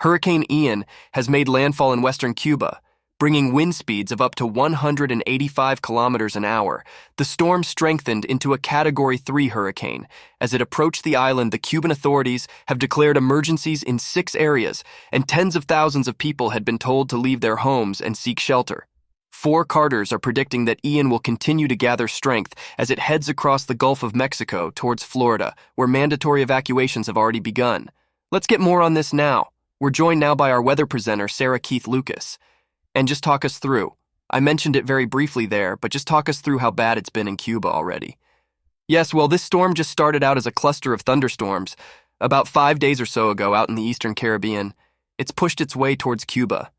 Hurricane Ian has made landfall in western Cuba, bringing wind speeds of up to 185 kilometers an hour. The storm strengthened into a Category 3 hurricane. As it approached the island, the Cuban authorities have declared emergencies in 6 areas, and tens of thousands of people had been told to leave their homes and seek shelter. Forecasters are predicting that Ian will continue to gather strength as it heads across the Gulf of Mexico towards Florida, where mandatory evacuations have already begun. Let's get more on this now. We're joined now by our weather presenter, Sarah Keith Lucas. And just talk us through. I mentioned it very briefly there, but just talk us through how bad it's been in Cuba already. Yes, well, this storm just started out as a cluster of thunderstorms. About 5 days or so ago out in the eastern Caribbean, it's pushed its way towards Cuba.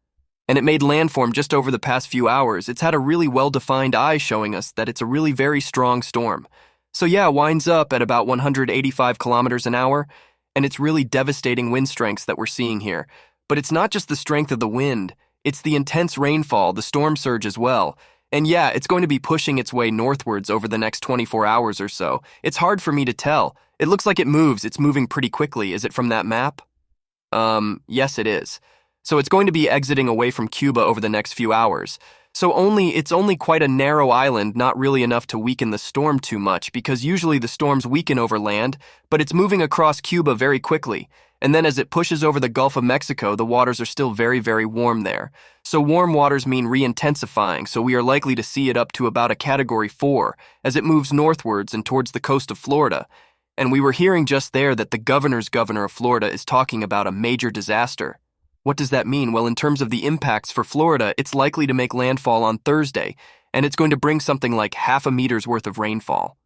And it made landform just over the past few hours. It's had a really well-defined eye showing us that it's a really very strong storm. So yeah, winds up at about 185 kilometers an hour, and it's really devastating wind strengths that we're seeing here. But it's not just the strength of the wind, it's the intense rainfall, the storm surge as well. And yeah, it's going to be pushing its way northwards over the next 24 hours or so. It's hard for me to tell. It looks like it moves. It's moving pretty quickly. Is it from that map? Yes, it is. So it's going to be exiting away from Cuba over the next few hours. So it's only quite a narrow island, not really enough to weaken the storm too much, because usually the storms weaken over land, but it's moving across Cuba very quickly. And then as it pushes over the Gulf of Mexico, the waters are still very, very warm there. So warm waters mean re-intensifying, so we are likely to see it up to about a Category 4 as it moves northwards and towards the coast of Florida. And we were hearing just there that the governor's governor of Florida is talking about a major disaster. What does that mean? Well, in terms of the impacts for Florida, it's likely to make landfall on Thursday, and it's going to bring something like half a meter's worth of rainfall.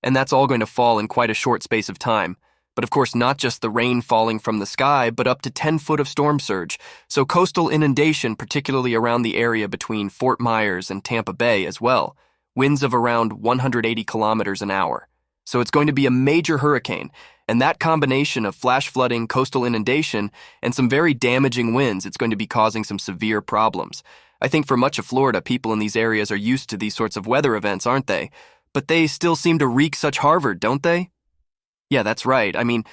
And that's all going to fall in quite a short space of time. But of course, not just the rain falling from the sky, but up to 10 foot of storm surge. So coastal inundation, particularly around the area between Fort Myers and Tampa Bay as well. Winds of around 180 kilometers an hour. So it's going to be a major hurricane. And that combination of flash flooding, coastal inundation, and some very damaging winds, it's going to be causing some severe problems. I think for much of Florida, people in these areas are used to these sorts of weather events, aren't they? But they still seem to wreak such havoc, don't they? Yeah, that's right. I mean,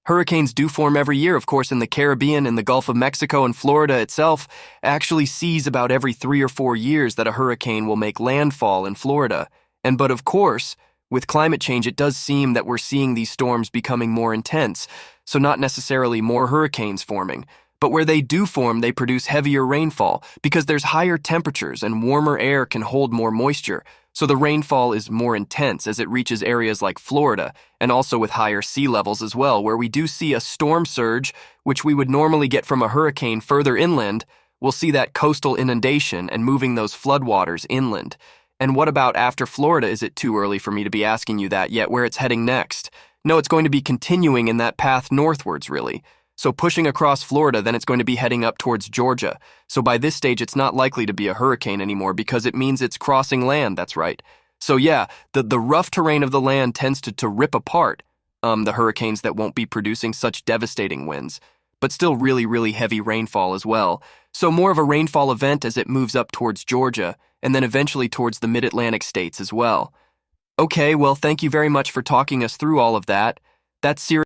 hurricanes do form every year, of course, in the Caribbean and the Gulf of Mexico, and Florida itself actually sees about every 3 or 4 years that a hurricane will make landfall in Florida. But of course, with climate change, it does seem that we're seeing these storms becoming more intense, so not necessarily more hurricanes forming. But where they do form, they produce heavier rainfall because there's higher temperatures and warmer air can hold more moisture. So the rainfall is more intense as it reaches areas like Florida, and also with higher sea levels as well, where we do see a storm surge, which we would normally get from a hurricane further inland. We'll see that coastal inundation and moving those floodwaters inland. And what about after Florida? Is it too early for me to be asking you that yet, where it's heading next? No, it's going to be continuing in that path northwards, really. So pushing across Florida, then it's going to be heading up towards Georgia. So by this stage, it's not likely to be a hurricane anymore because it means it's crossing land, that's right. So yeah, the rough terrain of the land tends to rip apart the hurricanes that won't be producing such devastating winds, but still really, really heavy rainfall as well. So more of a rainfall event as it moves up towards Georgia, and then eventually towards the mid-Atlantic states as well. Okay, well, thank you very much for talking us through all of that. That's serious.